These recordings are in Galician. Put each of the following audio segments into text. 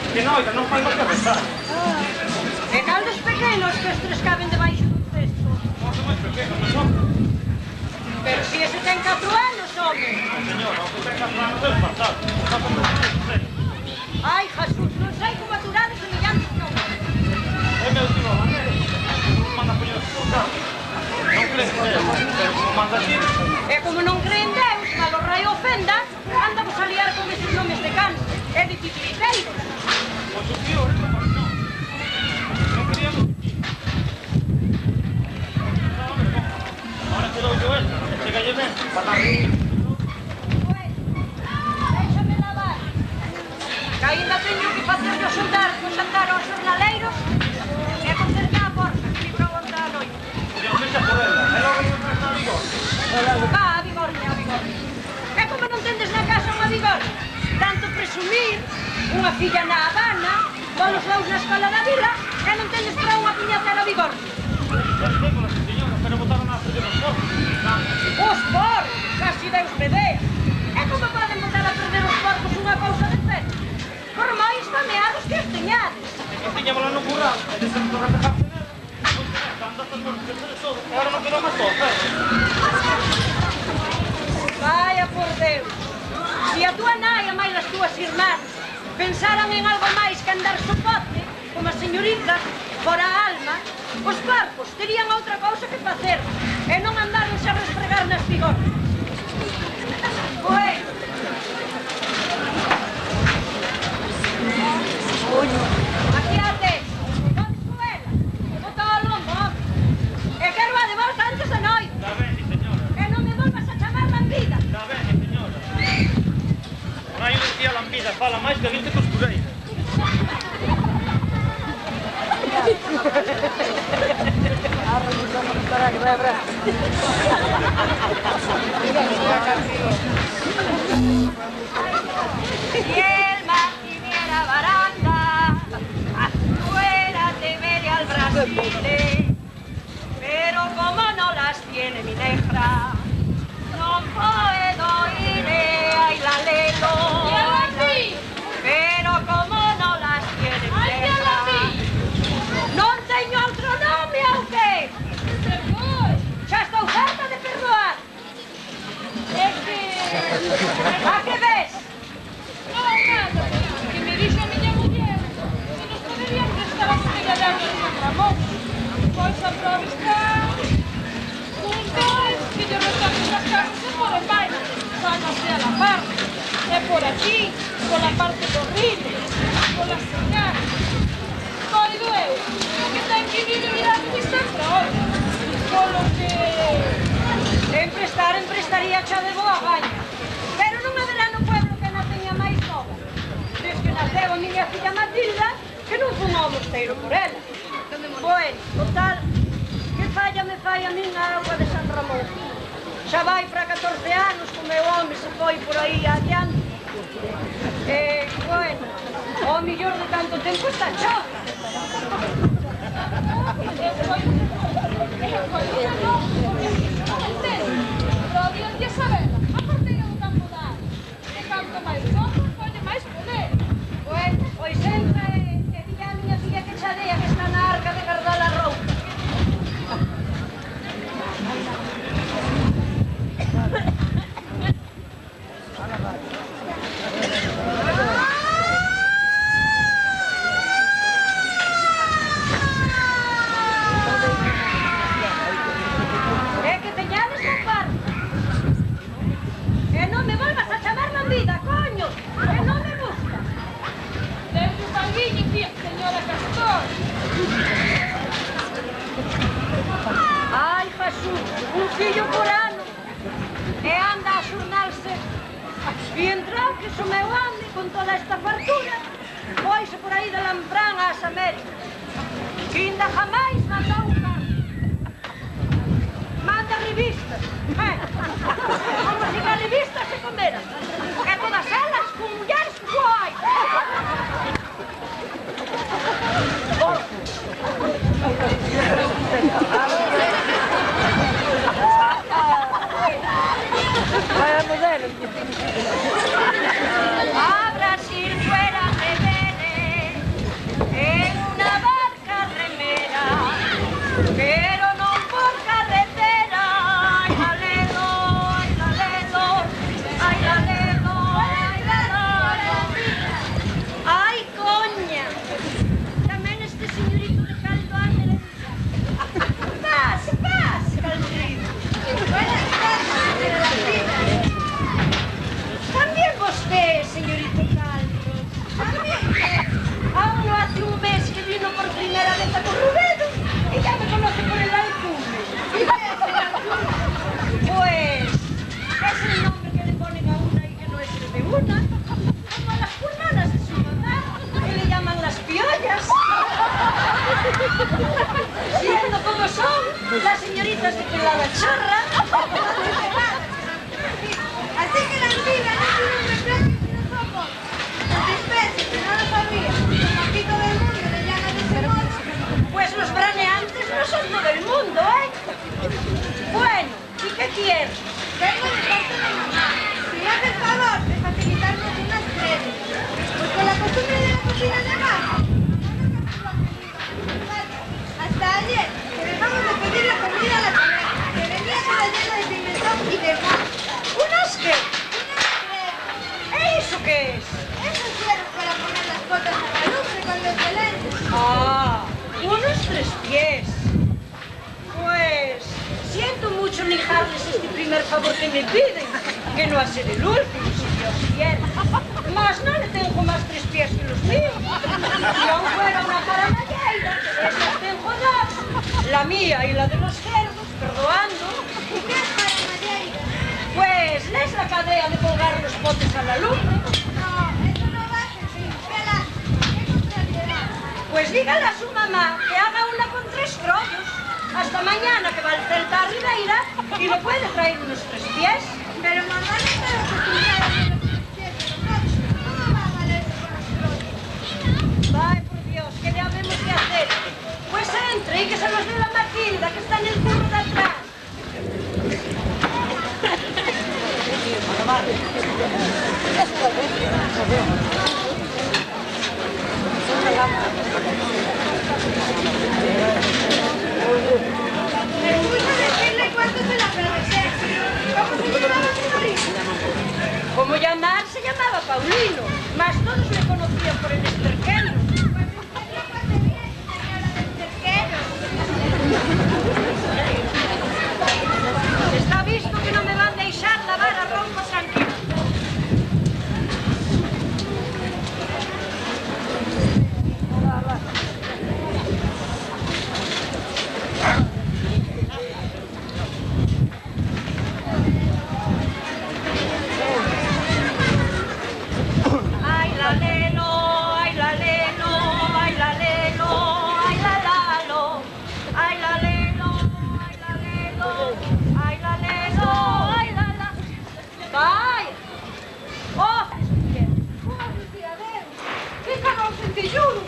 Que noica, non fai moito pensar. E caldos pequenos que os tres caben debaixo dun cesto. Non son moi pequenos, non son. Pero si ese ten 4 anos, home. Señora, o que ten 4 anos é pasado. Non son moi. Ai, Jesús, non sei como aturades semellantes non. É meu tío Manuel. Non manda poñer os portados. Non crees en Deus, pero como manda así. E como non creen Deus, malo raio ofenda, andamos a liar con esos nomes de cans e de titiriteiros. Pois o tío, non. Non queríamos aquí. Ahora quedou yo esta, e chegalle ben, para Pois, déxame lavar. Que ainda teño que facer o xantar aos jornaleiros e concertar a Borja, que libra o onta a noite. Yo mexa por ela, e logo non traes na Vigorra. A Vigorria. E como non tendes na casa unha Vigorria? Tanto presumir, unha filla na Habana, todos laus na escola da vila, e non tendes para unha piñatera Vigorria. Ya tengo la señora, pero botaron a perder os porcos. Os porcos, casi Deus me dea. E como poden botar a perder os porcos unha cousa de fe? Por máis fameados que os teñades. Eu tiñamos lá no curral, e desde que torre pegarse nela, cando estas cosas que se todo, e agora non quedou máis todo, Vaya por Deus. Se a túa nai e máis as túas irmás pensaran en algo máis que andar sopote, como as señoritas, por a alma, os barcos terían outra cousa que facer e non andarnos a restregar nas Vigorras. Pois, aquí a tes, podes coela, bota ao lombo, home. E quero a de vos antes da noite. Está ben, sí, señora. E non me volvas a chamar lambida. Está ben, sí, señora. Non hai un día lambida, fala máis que 20 costureiras. Si el mar tuviera baranda, afuera te veré al Brasil, pero como no las tiene mi negra, no puedo ir a Ilalelo. Pero como no las tiene mi negra, non teño outro nome ou que? Xa estou certa de perdoar. É que... A que ves? Non, nada, que me dixo a miña muller que nos poderían prestar a botella de agua de San Ramón. Pois a prova está junto que lle retornen as casas e por en vaina, sácase a la parte. E por aquí, pola parte do rile, pola señal. Coido eu, o que ten que vive mirando de sempre a outra. Polo que... Emprestaría xa de boa gaña. Pero non haberá no pueblo que na teña máis nova. Desde que naceu a miña filla Matilda, que non fun ao mosteiro por ela. Bueno, total, que falla me fai a min a agua de San Ramón. Xa vai para 14 anos que o meu home se foi por aí adiante. Bueno, ao millor de tanto tempo está choca. Pero habían de sabela, a parteira do campo da área. E canto máis fotos, pode máis poder. Bueno, pois sempre que día a miña filla que chadea que está na arca de Gardala Rouca. Ai, Jesús, un fillo por ano e anda a xornalse e entrou que o meu home con toda esta fartura foise por aí de Lamprán ás Américas que ainda jamais mandou un carro. Manda revistas, como se as revistas se comeran e todas elas con mulleres que hai. O pero non por carretera. Ai, lalelo, ai, lalelo, ai, lalelo, ai, lalelo. Ai, coña, tamén este señorito de caldo ande le diga. Pase, pase, Calderito. Buenas tardes, señora Latina. También vosté, señorito Caldo. También. Aún no hace un mes que vino por primera vez a Corrubedo y ya me conoce por el alcume. ¿Y qué es el alcume? Pues es el nombre que le ponen a una y que no es el de una. Como a las pulmonas de su mamá, que le llaman las piollas. Siendo como son, las señoritas de pelada chorra. Así que la amiga no tiene un reflejo y no somos las especies, que no lo sabía. Aquí todo el mundo le llama de ese modo. Pues los braneantes no son todo el mundo, ¿eh? Bueno, ¿y qué quieres? Vengo de parte de mamá. Si me hace el favor de facilitarnos unas trenes. Pues con la costumbre de la cocina de abajo. Hasta ayer, que dejamos de pedir la comida a la taberna, que venía toda llena de pimentón y de gas. ¿Unos qué? Unas trenes. ¿Eso qué es? Esos hierros para poner las botas a la lumbre con los pelentes. Ah, unos 3 pies. Pues siento mucho lijarles este primer favor que me piden, que no ha de ser el último, si Dios quiere. Mas no le tengo más 3 pies que los míos. Si aún fuera una caramalleira, que de esas tengo 2, la mía y la de los cerdos, perdoando. ¿Y qué es para Madeira? Pues es la cadea de colgar los potes a la lumbre. No, eso no va a servir. Verás, ¿qué contrariedad? Pues dígale a su mamá que haga una con 3 crollos. Hasta mañana que va el Celta a Ribeira y le puede traer unos 3 pies. Pero mamá no está acostumbrada a los 3 pies de nosotros. ¿Cómo va a valer con los trollos? Ay, por Dios, ¿qué le habemos que hacer? Pues entre y que se los dé la Matilda, que está en el curro de atrás. Me gusta decirle cuánto se la aproveché. ¿Cómo se llamaba su sobrino? Como llamar, se llamaba Paulino, mas todos le conocían por el esterquero. Pues usted lo hace bien, señora del cerquero. Está visto que no me van a deixar lavar a roupa tranquila. Ay, la lelo, ay, la lelo, ay, la lelo, ay, la lalo, ay, la lelo, ay, la lelo, ay, la lelo, ay, la la. Vaya. Oh, Que calor sentilludo.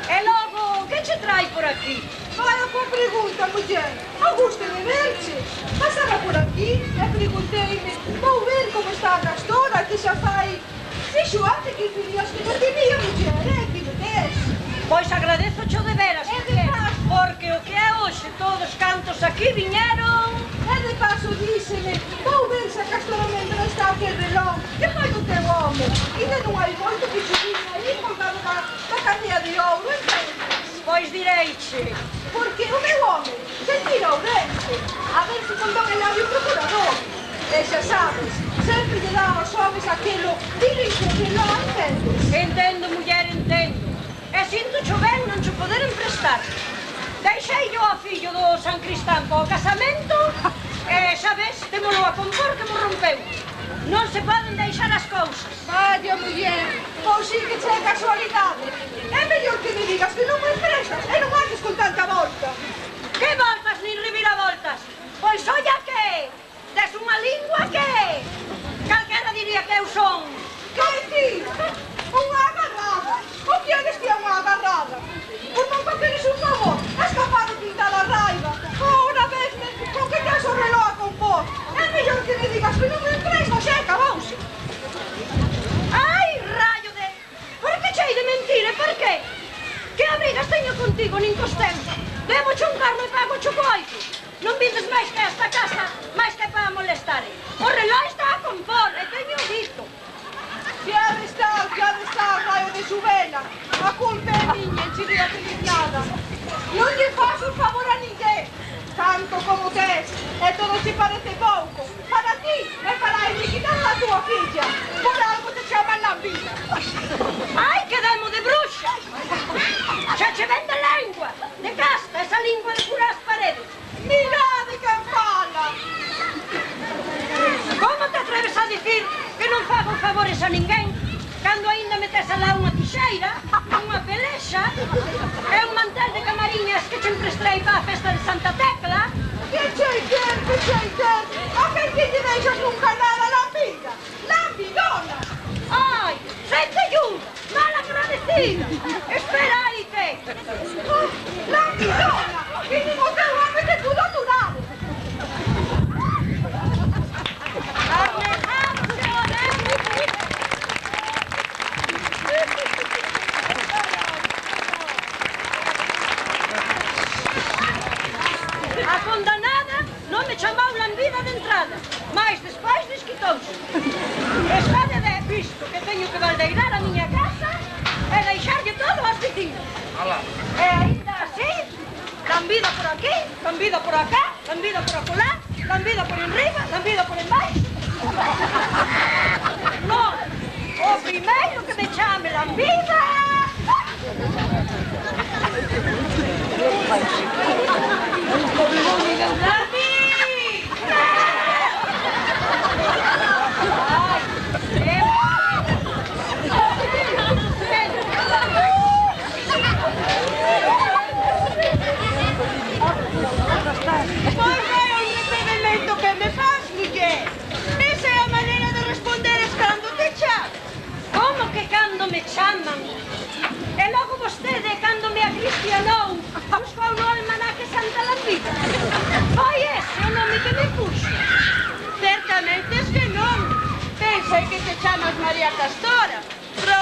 e logo, que che trai por aquí? Vaya con pregunta, muller. Non gusta de verche. Pasaba por aquí e pregunteime, vou ver como está a castora que xa fai. Fixo antes que días que non te vía, muller, que me des. Pois agradezo cho de veras, É de muller, paso. porque o que é hoxe todos cantos aquí viñeron. E de paso díseme, vou ver se a castora membra está aquel reloj. Que foi do teu home? Ainda non hai moito que se viña aí colgado da cadea de ouro, entendes? Pois direiche. Porque o meu home se tira o dente a ver se con don Eladio procurador. E xa sabes, sempre lle dá aos homes aquilo, tírense o reloj, entendes? Entendo, muller, entendo. E sinto cho ben non cho poder emprestar. Deixei yo ao fillo do San Cristán para o casamento e, sabes, témolo a compor que mo rompeu. Non se poden deixar as cousas. Vaya, muller, pois sí que che é casualidade. É mellor que me digas que non me emprestas e non andes con tanta volta. Que voltas nin reviravoltas? Pois olla que? Tes unha lingua que? Calquera diría que eu son. Que ti? Unha agarrada. O que eres ti unha agarrada? Por non faceres un favor, és capaz de pintar a raiva. Ora vesme con que tes o reloj a compor. É mellor que me digas que non me emprestas e acabouse. Ai, rayo de... Por que chei de mentir, e por qué? Que amigas teño contigo, nin cos teus? Debo un carro e pago lambida. Espera aí, te. Lambidona! Que nin o teu home te pudo aturar! A condenada non me chamou lambida de entrada, mas despois desquitouse. Está de ver visto que teño que baldeirar a miña casa e deixarlle todo aos vecinos. E ainda así, lambida por aquí, lambida por acá, lambida por acolá, lambida por enriba, lambida por embaixo. Non, o primeiro que me chame lambida... Pois é un impedimento que me faz, muller. Esa é a maneira de responderes cando te chaman. Como que cando me chaman? E logo vostede, cando me acristianou, buscou no almanaque Santa Lambida. Foi ese o nome que me puxo. Certamente es que non. Pensei que te chamas María Castora. Pero,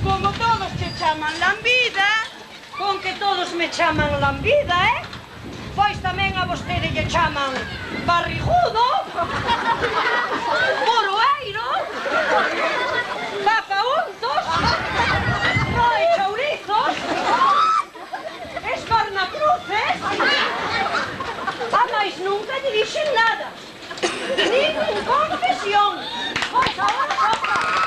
como todos te chaman Lambida, Con que todos me chaman lambida, Pois tamén a vostede lle chaman barrigudo, boroeiro, papauntos, roe chourizos, escornacruces. A máis nunca lle dixen nada, nin confesión. Pois agora toca.